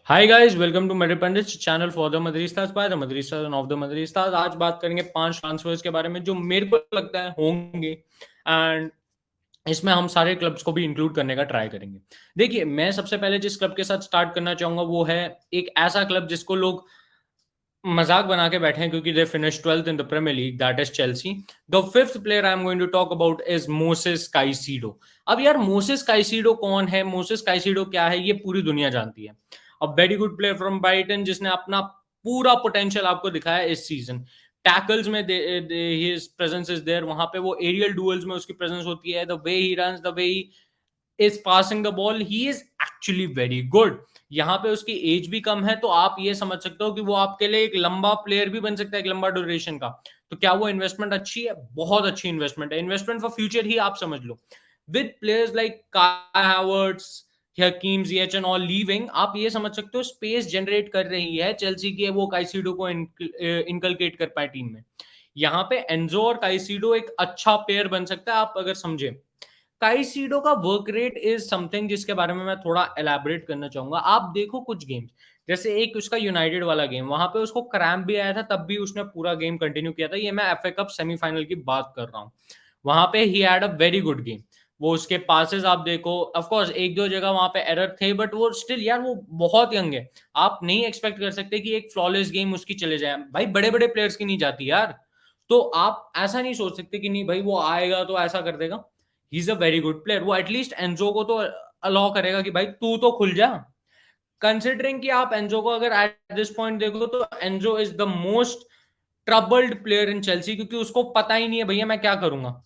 Hi guys, welcome to मेरे Pandit channel for the Madridistas by the Madridistas and of the Madridistas. आज बात करेंगे 5 transverse के बारे में जो मेरे को लगता है होंगे, एंड इसमें हम सारे क्लब्स को भी इंक्लूड करने का ट्राई करेंगे। देखिए, मैं सबसे पहले जिस क्लब के साथ स्टार्ट करना चाहूंगा वो है एक ऐसा क्लब जिसको लोग मजाक बना के बैठे हैं क्योंकि they finish 12th in the Premier League, that is Chelsea. The fifth player I am going to talk about is Moises Caicedo. अब यार, मोसेस काइसीडो कौन है, मोसेस काइसीडो क्या है, ये पूरी दुनिया जानती है। A very good player from Brighton जिसने अपना पूरा पोटेंशियल आपको दिखाया इस सीजन। टैकल्स में हिज प्रेजेंस इज देयर, वहां पे वो एरियल डुअल्स में उसकी प्रेजेंस होती है। The way he runs, the way he is passing the ball, he is actually very good. यहाँ पे उसकी एज भी कम है, तो आप ये समझ सकते हो कि वो आपके लिए एक लंबा प्लेयर भी बन सकता है, एक लंबा ड्यूरेशन का। तो क्या वो इन्वेस्टमेंट अच्छी है? बहुत अच्छी इन्वेस्टमेंट है, इन्वेस्टमेंट फॉर फ्यूचर ही आप समझ लो। With players like Kai Havertz, Hakim Ziyech and all leaving, आप ये समझ सकते हो स्पेस जनरेट कर रही है चेल्सी की, वो काइसीडो को इनकलकेट कर पाए टीम में। यहाँ पे एंजो और काइसीडो एक अच्छा पेयर बन सकता है, आप अगर समझे। काइसीडो का वर्क रेट इज समथिंग जिसके बारे में मैं थोड़ा एलैबोरेट करना चाहूंगा। आप देखो कुछ गेम्स, जैसे एक उसका यूनाइटेड वाला गेम, वहां पे उसको क्रैम्प भी आया था, तब भी उसने पूरा गेम कंटिन्यू किया था। ये मैं एफए कप सेमीफाइनल की बात कर रहा हूँ। वहां पे he had a very good game. वो उसके पासेस आप देखो, ऑफ कोर्स एक दो जगह वहां पे एरर थे, बट वो स्टिल यार वो बहुत यंग है। आप नहीं एक्सपेक्ट कर सकते कि एक फ्लॉलेस गेम उसकी चले जाए। भाई बड़े बड़े प्लेयर्स की नहीं जाती यार। तो आप ऐसा नहीं सोच सकते कि नहीं भाई वो आएगा तो ऐसा कर देगा। ही is a very good player. वो एटलीस्ट एंजो को तो अलाउ करेगा कि भाई तू तो खुल जा। कंसिडरिंग कि आप एंजो को अगर एट दिस पॉइंट देखो तो Enzo is the most troubled player in Chelsea, क्योंकि उसको पता ही नहीं है भैया मैं क्या करूंगा,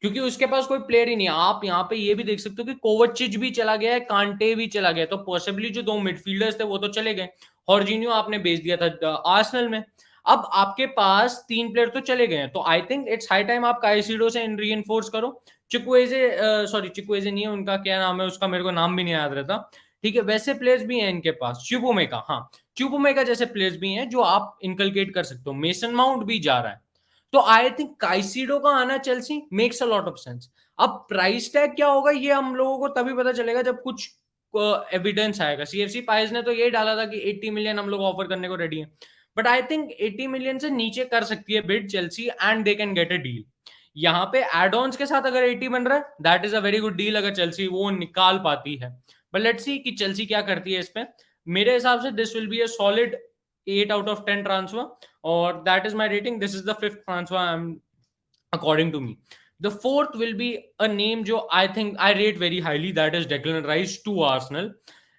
क्योंकि उसके पास कोई प्लेयर ही नहीं है। आप यहाँ पे ये भी देख सकते हो कि कोवचिच भी चला गया है, कांटे भी चला गया, तो पॉसिबली जो दो मिडफील्डर्स थे वो तो चले गए। हॉर्जिनियो आपने भेज दिया था आर्सेनल में। अब आपके पास तीन प्लेयर तो चले गए हैं, तो I think it's high time आप काइसीडो से रीइंफोर्स करो। चिक्वेजे, सॉरी चिक्वेजे नहीं है, उनका क्या नाम है, उसका मेरे को नाम भी नहीं याद रहता। ठीक है, वैसे प्लेयर्स भी हैं इनके पास, च्यूबोमेका, हाँ, च्यूबोमेका जैसे प्लेयर्स भी हैं जो आप इनकलकेट कर सकते हो। मेसन माउंट भी जा रहा है। तो आई थिंक काइसीडो का आना Chelsea makes a lot of sense. अब प्राइस टैग क्या होगा ये हम लोगों को तभी पता चलेगा जब कुछ एविडेंस आएगा। सीएफसी पाइस ने तो यही डाला था कि 80 मिलियन हम लोग ऑफर करने को रेडी हैं, बट आई थिंक 80 मिलियन से नीचे कर सकती है bid Chelsea, and they can get a deal. यहाँ पे एड ऑन्स के साथ अगर 80 बन रहा है, that is a very good deal अगर चेल्सी वो निकाल पाती है। बट लेट्स सी कि चेल्सी क्या करती है इस पे। मेरे हिसाब से this will be a solid 8 out of 10 transfer, or that is my rating. This is the fifth transfer I'm according to me. The fourth will be a name jo I think I rate very highly, that is Declan Rice to Arsenal.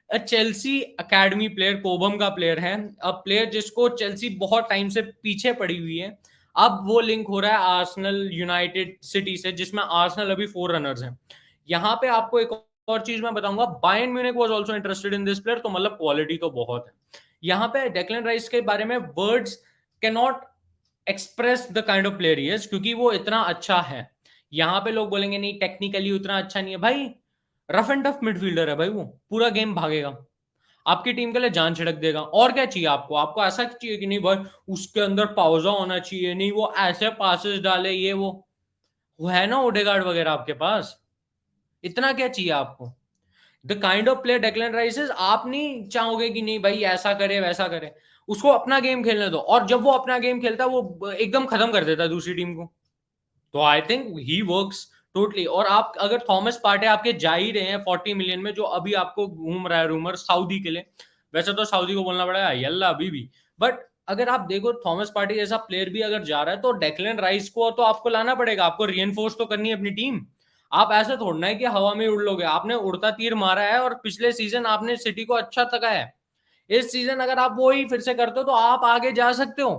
A Chelsea academy player, Cobham का player है, अब player जिसको Chelsea बहुत time से पीछे पड़ी हुई है। अब वो लिंक हो रहा है आर्सेनल यूनाइटेड सिटी से, जिसमें आर्सेनल अभी 4 रनर्स हैं। यहाँ पे आपको एक और चीज मैं बताऊंगा, Bayern Munich was also interested in this player, तो मतलब क्वालिटी तो बहुत है। यहाँ पे डेक्लन राइस के बारे में words can not express the kind of player he is, क्योंकि वो इतना अच्छा है। यहाँ पे लोग बोलेंगे नहीं टेक्निकली उतना अच्छा नहीं है, भाई रफ एंड टफ मिडफील्डर है भाई, वो पूरा गेम भागेगा, आपकी टीम के लिए जान छिड़क देगा। और क्या चाहिए आपको? आपको ऐसा चाहिए कि नहीं भाई उसके अंदर पाउजा होना चाहिए, नहीं वो ऐसे पासेस डाले, ये वो है ना ओडेगार्ड वगैरह आपके पास, इतना क्या चाहिए आपको? The kind of player Declan rice is, आप नहीं चाहोगे कि नहीं भाई ऐसा करे वैसा करे। उसको अपना गेम खेलने दो, और जब वो अपना गेम खेलता है वो एकदम खत्म कर देता है दूसरी टीम को। तो I think he works totally. और आप अगर थॉमस पार्टे आपके जा ही रहे हैं 40 मिलियन में, जो अभी आपको घूम रहा है रूमर सऊदी के लिए, वैसे तो सऊदी को बोलना पड़ेगा यल्ला अभी भी, बट अगर आप देखो थॉमस पार्टी जैसा प्लेयर भी अगर जा रहा है, तो डेक्लन राइस को तो आपको लाना पड़ेगा, आपको रीएनफोर्स तो करनी है अपनी टीम। आप ऐसे थोड़ना है कि हवा में उड़ लोगे, आपने उड़ता तीर मारा है, और पिछले सीजन आपने सिटी को अच्छा तकाया है। इस सीजन अगर आप वो ही फिर से करते हो तो आप आगे जा सकते हो,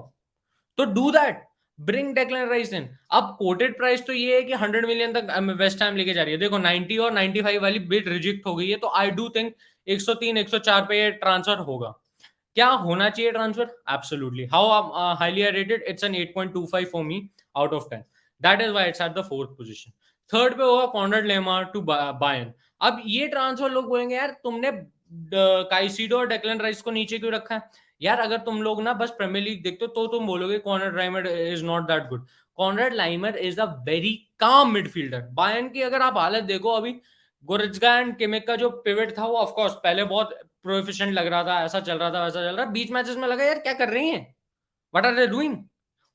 तो do that, bring Declan Rice in. अब कोटेड प्राइस तो ये है कि 100 मिलियन तक वेस्ट हैम लेके जा रही है। देखो 90 और 95 वाली बिड रिजेक्ट हो गई है, तो आई डू थिंक 103 104 पे ट्रांसफर होगा। क्या होना चाहिए transfer? Absolutely. How highly I rated? It's an 8.25 for me out of 10। That is why it's at the fourth position. Third पे होगा कॉन्राड लेमार टू बायर्न। अब ये ट्रांसफर लोग बोलेंगे यार तुमने काइसीडो और डेक्लन राइस को नीचे क्यों रखा है? यार अगर तुम लोग ना बस प्रीमियर लीग देखते हो तो तुम बोलोगे Konrad Laimer is not that good. Konrad Laimer is a very calm midfielder. Bayern की अगर आप हालत देखो अभी, गोरेत्सका एंड किमिक का जो पिवट था वो ऑफ कोर्स पहले बहुत प्रोफिशिएंट लग रहा था, ऐसा चल रहा था, वैसा चल रहा, बीच मैचेस में लगा यार क्या कर रही हैं, व्हाट आर दे डूइंग,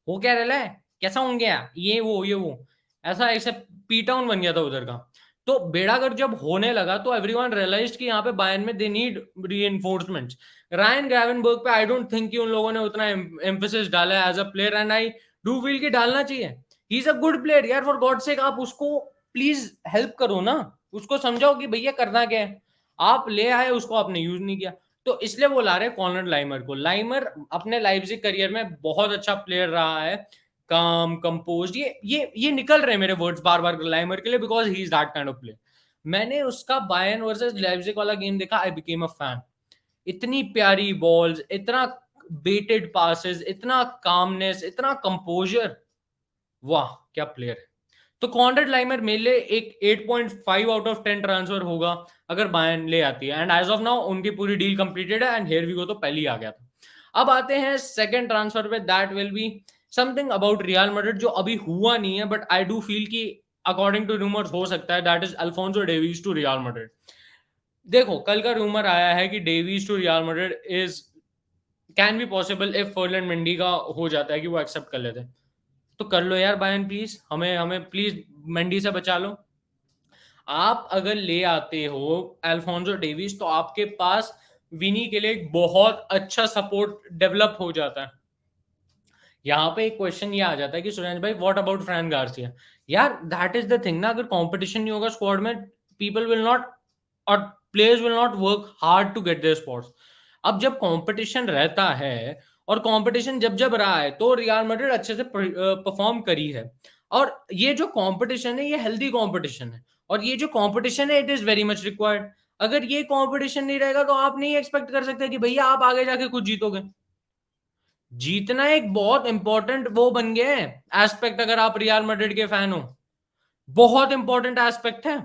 हो क्या रहा है, कैसा हो गया, ये वो ऐसा ऐसे पी टाउन बन गया था उधर का। तो बेड़ागर जब होने लगा तो एवरीवन रियलाइज्ड कि यहाँ पे बायर्न में दे नीड रीइंफोर्समेंट्स। रायन ग्रेवेनबर्ग पे आई डोंट थिंक कि उन लोगों ने उतना एम्फेसिस डाला है as a player, and I do feel कि डालना चाहिए। He is a good player यार, फॉर गॉड सेक आप उसको प्लीज हेल्प करो ना, उसको समझाओ कि भैया करना क्या है। आप ले आए उसको, आपने यूज नहीं किया, तो इसलिए वो ला रहे कॉनर लाइमर को। लाइमर अपने लाइप्जिग करियर में बहुत अच्छा प्लेयर रहा है, काम कंपोज, ये निकल रहे मेरे वर्ड्स बार बार लाइमर के लिए, because he is that kind of player. मैंने उसका बायर्न वर्सेस लाइप्जिग वाला गेम देखा, आई बिकेम अ फैन। इतनी प्यारी बॉल्स, इतना बेटेड पासेस, इतना कामनेस, इतना कंपोजर, वाह क्या प्लेयर है। तो कॉन्ट्रेड लाइमर मेरे लिए एक 8.5 आउट ऑफ 10 ट्रांसफर होगा अगर बायर्न ले आती है, एंड एज ऑफ नाउ उनकी पूरी डील कंप्लीटेड है, एंड हियर वी गो तो पहले ही आ गया था। अब आते हैं सेकंड ट्रांसफर पे, that will be something about Real Madrid, जो अभी हुआ नहीं है, बट आई डू फील कि अकॉर्डिंग टू रूमर्स हो सकता है, that is Alphonso Davies to Real Madrid. देखो कल का रूमर आया है कि Davies to Real Madrid is can be possible if फर्लैंड Mendy का हो जाता है कि वो एक्सेप्ट कर लेते हैं। तो कर लो यार बायर्न, प्लीज हमें हमें प्लीज मेंडी से बचा लो। आप अगर ले आते हो अल्फोंसो डेविस, तो आपके पास विनी के लिए एक बहुत अच्छा सपोर्ट डेवलप हो जाता है। यहाँ पे एक क्वेश्चन ये आ जाता है कि सुरेंद्र भाई व्हाट अबाउट फ्रैंक गार्सिया। यार दैट इज द थिंग ना, अगर कंपटीशन नहीं होगा स्क्वाड में, पीपल विल नॉट और players will not work hard to get their spots. अब जब कंपटीशन रहता है, और कंपटीशन जब जब रहा है, तो रियल मैड्रिड अच्छे से परफॉर्म करी है। और ये जो कंपटीशन है ये हेल्दी कंपटीशन है, और ये जो कंपटीशन है it is very much required. अगर ये कंपटीशन नहीं रहेगा तो आप नहीं एक्सपेक्ट कर सकते कि भैया आप आगे जाके कुछ जीतोगे। जीतना एक बहुत इंपॉर्टेंट वो बन गया है एस्पेक्ट, अगर आप रियल मैड्रिड के फैन हो, बहुत इंपॉर्टेंट एस्पेक्ट है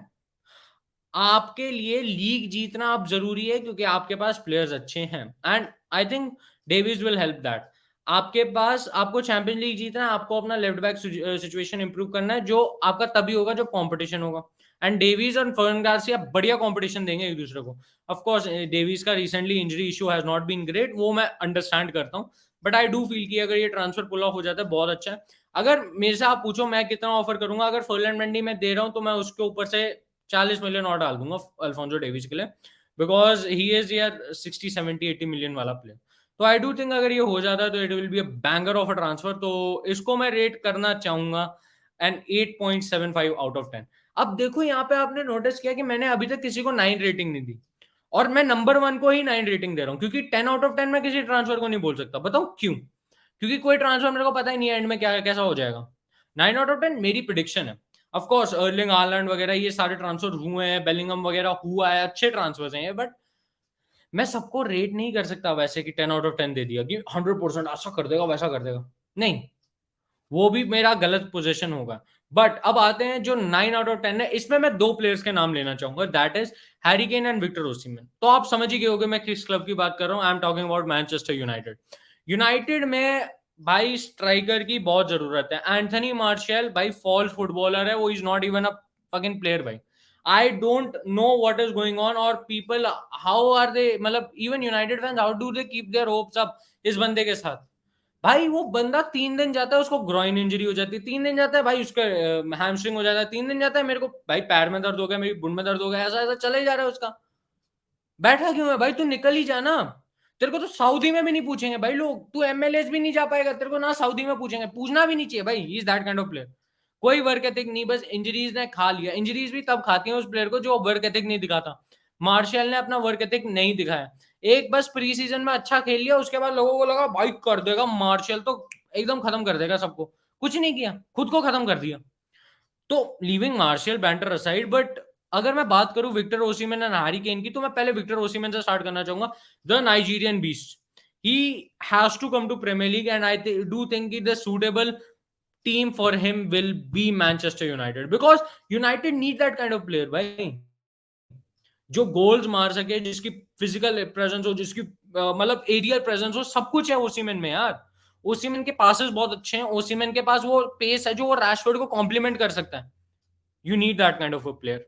आपके लिए। लीग जीतना अब जरूरी है क्योंकि आपके पास प्लेयर्स अच्छे हैं, and I think Davis will help that. आपके पास आपको चैंपियन लीग जीतना है, आपको अपना लेफ्ट बैक सिचुएशन इंप्रूव करना है, जो आपका तभी होगा जब कंपटीशन होगा। एंड डेविस और फर्न गार्सिया बढ़िया कंपटीशन देंगे एक दूसरे को। ऑफ कोर्स डेविस का recently injury issue has not been great, वो मैं अंडरस्टैंड करता हूँ, बट आई डू फील कि अगर ये ट्रांसफर पुल ऑफ हो जाता है बहुत अच्छा है। अगर मेरे से आप पूछो मैं कितना ऑफर करूंगा, अगर फर्लैंड मेंडी में दे रहा हूं तो मैं उसके ऊपर से 40 मिलियन और डाल दूंगा अल्फोंसो डेविस के लिए, बिकॉज ही इज यार 60 70 80 मिलियन वाला प्लेयर। तो आई डू थिंक अगर ये हो जाता है तो it will be a banger of a transfer, तो इसको मैं रेट करना चाहूंगा एंड 8.75 आउट ऑफ 10। अब देखो यहाँ पे आपने नोटिस किया कि मैंने अभी तक किसी को 9 रेटिंग नहीं दी, और मैं नंबर 1 को ही 9 रेटिंग दे रहा हूँ, क्योंकि 10 आउट ऑफ 10 मैं किसी ट्रांसफर को नहीं बोल सकता। बताओ क्यों? क्योंकि कोई ट्रांसफर मेरे को पता ही नहीं है एंड में क्या कैसा हो जाएगा। 9 आउट ऑफ 10 मेरी प्रिडिक्शन है। ऑफ कोर्स अर्लिंग हालैंड वगैरह ये सारे ट्रांसफर हुए हैं, बेलिंगम वगैरह हुआ है, अच्छे ट्रांसफर्स हैं, बट मैं सबको रेट नहीं कर सकता वैसे कि 10 आउट ऑफ 10 दे दिया कि 100% ऐसा कर देगा वैसा कर देगा, नहीं, वो भी मेरा गलत पोजीशन होगा। बट अब आते हैं जो 9 आउट ऑफ 10 है, इसमें मैं दो प्लेयर्स के नाम लेना चाहूंगा, that is Harry Kane and Victor Osimhen. तो आप समझ ही गए होंगे मैं किस क्लब की बात कर रहा हूं, I am talking about Manchester United. United में भाई स्ट्राइकर की बहुत जरूरत है। एंथनी मार्शियल भाई फॉल्स फुटबॉलर है, वो is not even a fucking player भाई। I don't know what is going on, और पीपल हाउ आर दे, मतलब even United fans how do they keep their hopes up इस बंदे के साथ। भाई वो बंदा 3 दिन जाता है उसको ग्रॉइन इंजरी हो जाती है, 3 दिन जाता है भाई उसका हैमस्ट्रिंग हो जाता है, 3 दिन जाता है मेरे को भाई पैर में दर्द हो गया, मेरी बुन में दर्द हो गया, ऐसा ऐसा चले जा रहा है उसका। बैठा क्यों है भाई? तू निकल ही जाना। तेरे को तो सऊदी में भी नहीं पूछेंगे भाई लोग, तू एमएलएस भी नहीं जा पाएगा, तेरे को ना सऊदी में पूछेंगे, पूछना भी नहीं चाहिए भाई। He is that kind of player. कोई वर्क एथिक नहीं, बस इंजरीज ने खा लिया। इंजरीज भी तब खाती हैं उस प्लेयर को जो वर्क एथिक नहीं दिखाता। मार्शल ने अपना वर्क एथिक नहीं दिखाया, एक बस प्री सीजन में अच्छा खेल लिया, उसके बाद लोगों को लगा भाई कर देगा मार्शल तो, एकदम खत्म कर देगा सबको। कुछ नहीं किया, खुद को खत्म कर दिया। तो leaving martial banter aside, but अगर मैं बात करूं विक्टर ओसिमन एंड हैरी केन की, तो मैं पहले विक्टर ओसिमन से स्टार्ट करना चाहूंगा, the Nigerian beast. He has to come to Premier League, and I do think the suitable team for him will be Manchester United, because United need that kind of player भाई, जो goals मार सके, जिसकी physical presence हो, जिसकी मतलब aerial presence हो, सब कुछ है ओसिमन में यार। ओसिमन के पासेस बहुत अच्छे हैं, ओसिमन के पास वो पेस है जो वो रैशफोर्ड को कॉम्प्लीमेंट कर सकता है। You need that kind of a player.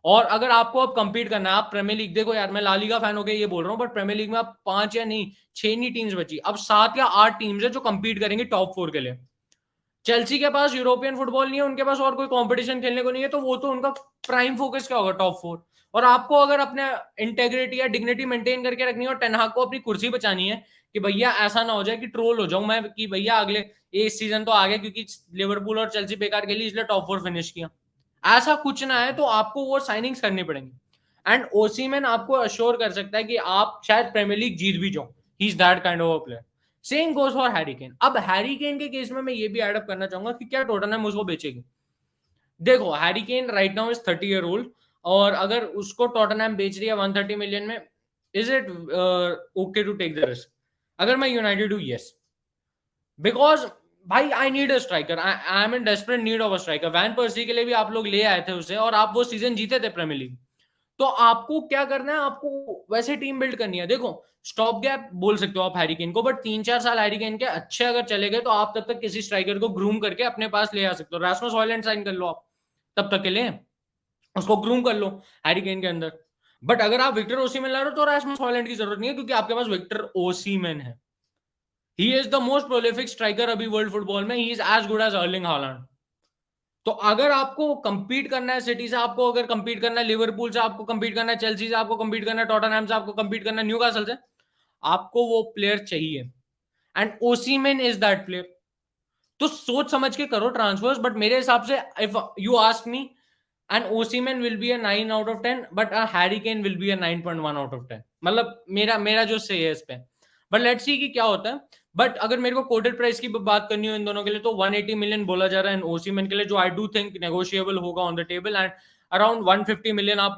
और अगर आपको अब कंपीट करना है, आप प्रीमियर लीग देखो यार, मैं ला लीगा फैन हो गया ये बोल रहा हूँ, बट प्रीमियर लीग में अब 5 या नहीं 6 नहीं टीम्स बची, अब 7 या 8 टीम्स है जो कंपीट करेंगे टॉप 4 के लिए। चेल्सी के पास यूरोपियन फुटबॉल नहीं है, उनके पास और कोई कंपटीशन खेलने को नहीं है, तो वो तो उनका प्राइम फोकस क्या होगा, टॉप 4। और आपको अगर अपने इंटेग्रिटी या डिग्निटी मेंटेन करके रखनी है और टेन हाग को अपनी कुर्सी बचानी है कि भैया ऐसा ना हो जाए कि ट्रोल हो जाऊं मैं कि भैया अगले इस सीजन तो आ गया क्योंकि लिवरपूल और चेल्सी बेकार खेली इसलिए टॉप 4 फिनिश किया, ऐसा कुछ ना है, तो आपको वो साइनिंग्स करनी पड़ेंगी। एंड ओसीमैन आपको अश्योर कर सकता है कि आप शायद प्रीमियर लीग जीत भी जाओ, he is that kind of a player. Same goes for Harry Kane. अब हैरी केन के केस में मैं ये भी ऐड अप करना चाहूंगा कि क्या टोटनहम उसको बेचेगी। देखो Harry Kane right now is 30 year old, और अगर उसको टोटनहम बेच रही है 130 मिलियन में, is it okay to take the risk? अगर मैं यूनाइटेड हूँ, यस, बिकॉज भाई I need a striker, I am in desperate need of a striker. Van Persie के लिए भी आप लोग ले आए थे उसे और आप वो सीजन जीते थे प्रीमियर लीग, तो आपको क्या करना है, आपको वैसे टीम बिल्ड करनी है। देखो स्टॉप गैप बोल सकते हो आप हैरी केन को, बट 3-4 साल हैरी केन के अच्छे अगर चले गए तो आप तब तक किसी स्ट्राइकर को ग्रूम करके अपने पास ले आ सकते हो। रास्मस हॉयलैंड साइन कर लो आप तब तक के लिए, उसको ग्रूम कर लो हैरी केन के अंदर। बट अगर आप विक्टर ओसीमैन ला रहे हो तो रास्मस हॉयलैंड की जरूरत नहीं है, क्योंकि आपके पास विक्टर ओसीमैन है। He is the most prolific striker अभी वर्ल्ड फुटबॉल में, he is as good as Erling Haaland. तो अगर आपको कंपीट करना है सिटी से, आपको अगर कंपीट करना है लिवरपूल से, आपको कंपीट करना है चेल्सी से, आपको कंपीट करना है टॉटनहैम से, आपको कंपीट करना है न्यूकासल से, आपको वो प्लेयर चाहिए। And Osimhen is that player. तो सोच समझ के करो ट्रांसफर्स, बट मेरे हिसाब से if you ask me, and Osimhen will be a 9 out of 10, but a Harry Kane will be a 9.1 out of 10। मतलब मेरा मेरा जो से है इस पे, बट लेट्स सी कि क्या होता है। बट अगर मेरे को कोटेड प्राइस की बात करनी हो इन दोनों के लिए, तो 180 मिलियन बोला जा रहा है ओसीमेन के लिए, जो आई डू थिंक नेगोशिएबल होगा on the table. And around 150 million आप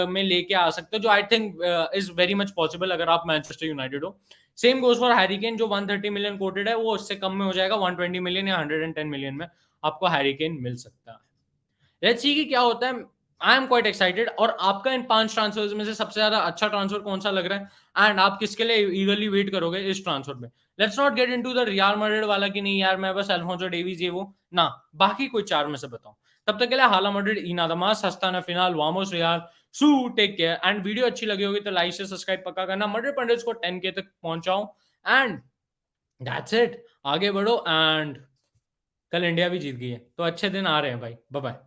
में लेके आ सकते हो, जो I think is very much possible अगर आप मैनचेस्टर यूनाइटेड हो। Same goes for Harry Kane, जो 130 मिलियन कोटेड है, वो उससे कम में हो जाएगा, 120 मिलियन या 110 मिलियन में आपको हैरी केन मिल सकता है। लेट्स सी कि क्या होता है। I am quite excited. और आपका इन 5 ट्रांसफर्स में से सबसे ज्यादा अच्छा ट्रांसफर कौन सा लग रहा है, एंड आप किसके लिए ईगरली वेट करोगे इस ट्रांसफर में? Let's not get into the real Madrid वाला कि नहीं यार मैं बस अल्फोंसो डेविस ये वो ना, बाकी कोई 4 में से बताओ। तब तक के लिए हाला Madrid y nada más, hasta na final, vamos real, so take care. And video अच्छी लगी होगी तो लाइक से सब्सक्राइब पक्का करना, मैड्रिड पंडित्स को 10K तक पहुंचाओ। एंड दैट्स इट, आगे बढ़ो। एंड कल इंडिया भी जीत गई है, तो अच्छे दिन आ रहे हैं भाई। Bye bye.